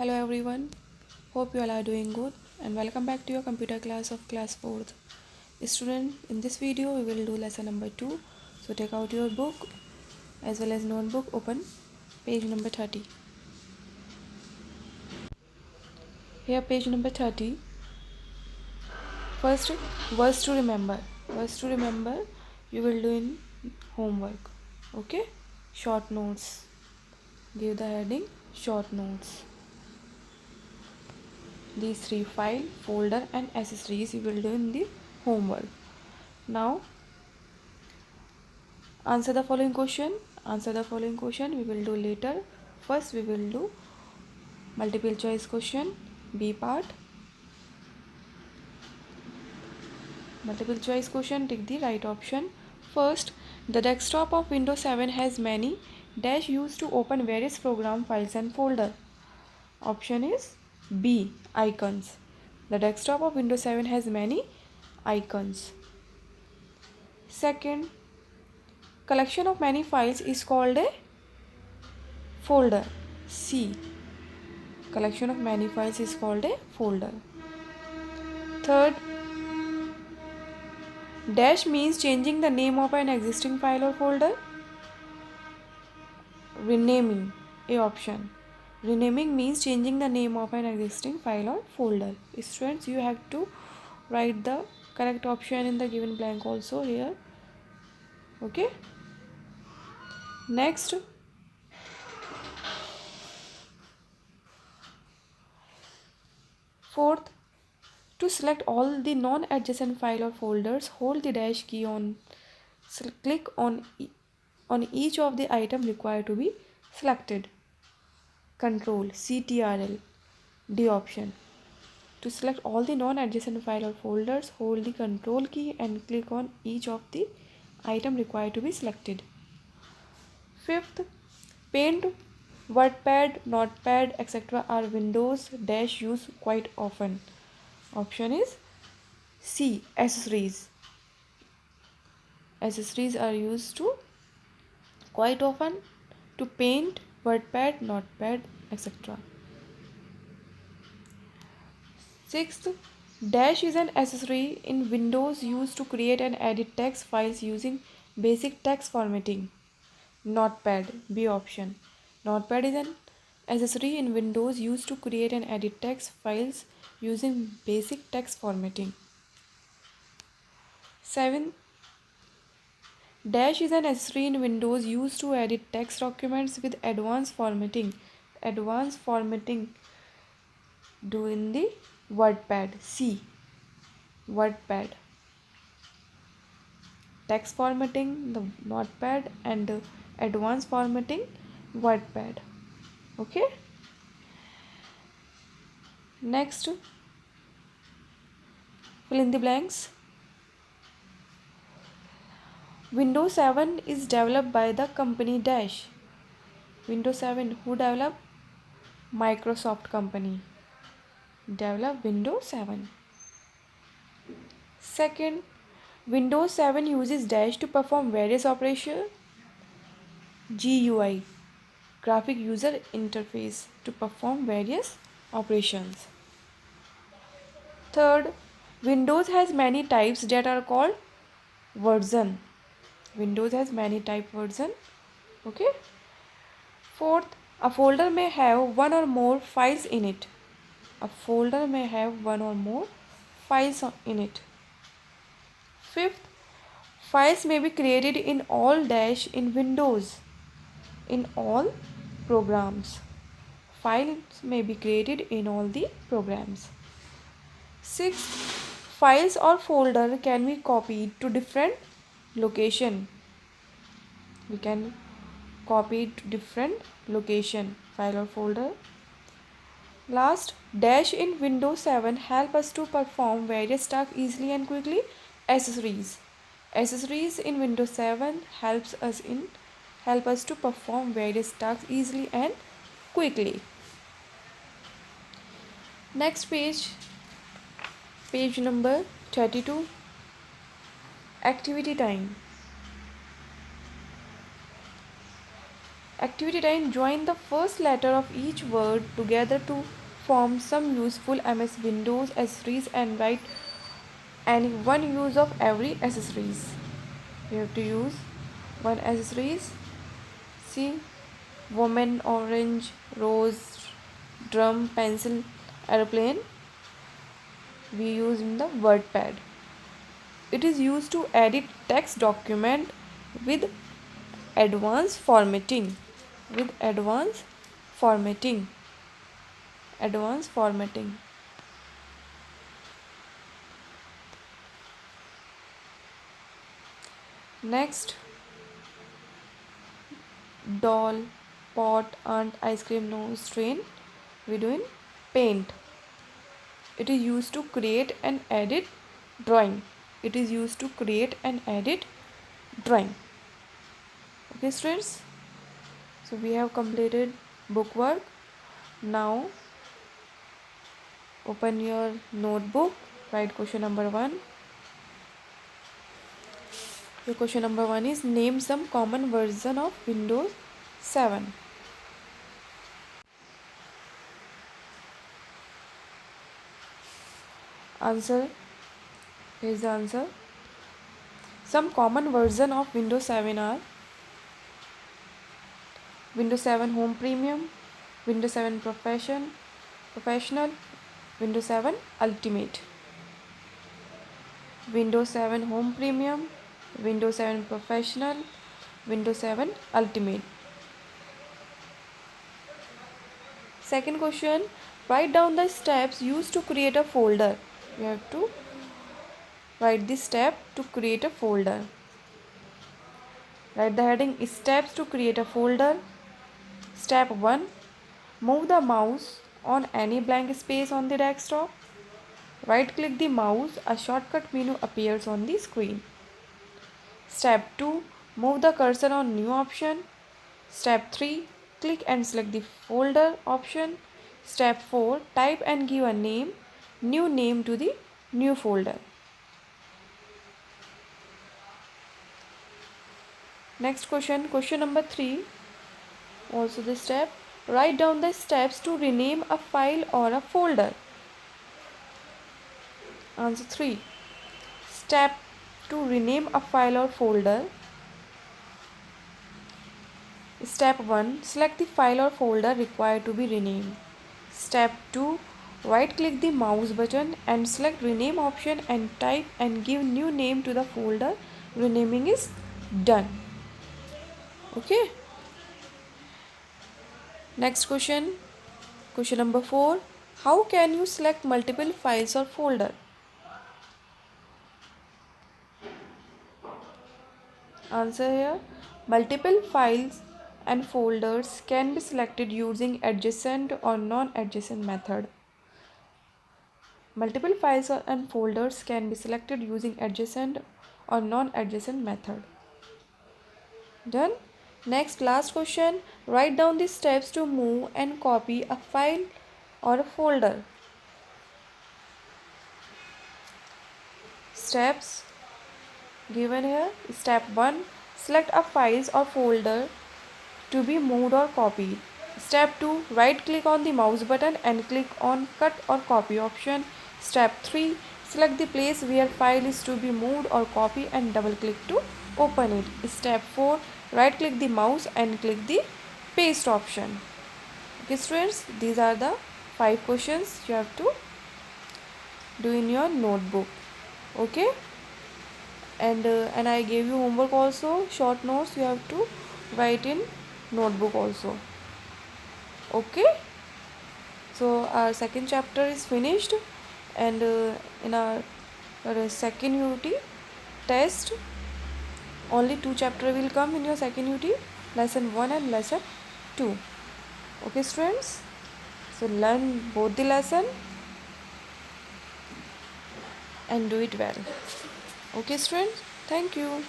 Hello everyone, hope you all are doing good and welcome back to your computer class of class 4th. Student, in this video we will do lesson number 2. So take out your book as well as notebook, open page number 30. Here page number 30. First, words to remember. Words to remember you will do in homework. Okay? Short notes. Give the heading short notes. These three: file, folder and accessories you will do in the homework. Now answer the following question. We will do later. First we will do multiple choice question, B part. Multiple choice question, take the right option. First, the desktop of Windows 7 has many dash used to open various program files and folder. Option is B, icons. The desktop of Windows 7 has many icons. Second, collection of many files is called a folder. C, collection of many files is called a folder. Third, dash means changing the name of an existing file or folder. Renaming, A option. Renaming means changing the name of an existing file or folder. Students, you have to write the correct option in the given blank also here. Okay. Next, fourth, to select all the non-adjacent file or folders, hold the dash key on. Click on each of the item required to be selected. Control CTRL, D option. To select all the non-adjacent file or folders, hold the control key and click on each of the item required to be selected. Fifth, Paint, WordPad, Notepad, etc. are Windows dash used quite often. Option is C, accessories. Accessories are used to quite often to Paint, WordPad, Notepad, etc. Sixth, dash is an accessory in Windows used to create and edit text files using basic text formatting. Notepad, B option. Notepad is an accessory in Windows used to create and edit text files using basic text formatting. 7. Dash is an accessory in Windows used to edit text documents with advanced formatting. Advanced formatting do in the WordPad. C, WordPad. Text formatting, the Notepad, and advanced formatting, WordPad. Okay. Next, fill in the blanks. Windows 7 is developed by the company dash. Windows 7, who developed? Microsoft company developed Windows 7. Second, Windows 7 uses dash to perform various operations. GUI, graphic user interface, to perform various operations. Third, Windows has many types that are called version. Windows has many type version. Okay. Fourth, a folder may have one or more files in it. A folder may have one or more files in it. Fifth, files may be created in all dash in Windows. In all programs. Files may be created in all the programs. Sixth, files or folder can be copied to different location. We can copy it to different location, file or folder. Last, dash in Windows 7 help us to perform various tasks easily and quickly. Accessories. Accessories in Windows 7 help us to perform various tasks easily and quickly. Next page number 32. Activity time. Activity 10. Join the first letter of each word together to form some useful MS Windows accessories and write any one use of every accessories. You have to use one accessories. See, woman, orange, rose, drum, pencil, airplane. We use in the WordPad. It is used to edit text document with advanced formatting. With advanced formatting. Advanced formatting. Next, doll, pot, aunt, ice cream, nose, train. We do in paint. It is used to create and edit drawing. It is used to create and edit drawing. Okay, students. So we have completed book work. Now open your notebook. Write question number 1. Your question number 1 is name some common version of Windows 7. Answer. Here is the answer. Some common version of Windows 7 are Windows 7 Home Premium, Windows 7 Professional, Windows 7 Ultimate. Windows 7 Home Premium, Windows 7 Professional, Windows 7 Ultimate. Second question, write down the steps used to create a folder. You have to write the step to create a folder. Write the heading steps to create a folder. Step 1, move the mouse on any blank space on the desktop. Right click the mouse, a shortcut menu appears on the screen. Step 2, move the cursor on new option. Step 3, click and select the folder option. Step 4, type and give a new name to the new folder. Next question, question number 3, also this step. Write down the steps to rename a file or a folder. Answer 3. Step to rename a file or folder. Step 1, select the file or folder required to be renamed. Step 2, right click the mouse button and select rename option and type and give new name to the folder. Renaming is done. Okay. Next question, question number 4. How can you select multiple files or folder? Answer here, multiple files and folders can be selected using adjacent or non-adjacent method. Multiple files and folders can be selected using adjacent or non-adjacent method. Done. Next, last question. Write down the steps to move and copy a file or a folder. Steps given here. Step 1, select a file or folder to be moved or copied. Step 2, right click on the mouse button and click on cut or copy option. Step 3, select the place where file is to be moved or copied and double click to open it. Step 4, right click the mouse and click the paste option. Okay students, these are the 5 questions you have to do in your notebook. Okay, and I gave you homework also, short notes you have to write in notebook also. Okay, so our second chapter is finished, and in our second UT test only 2 chapter will come in your second UT, lesson 1 and lesson 2. Okay students, so learn both the lesson and do it well. Okay students, thank you.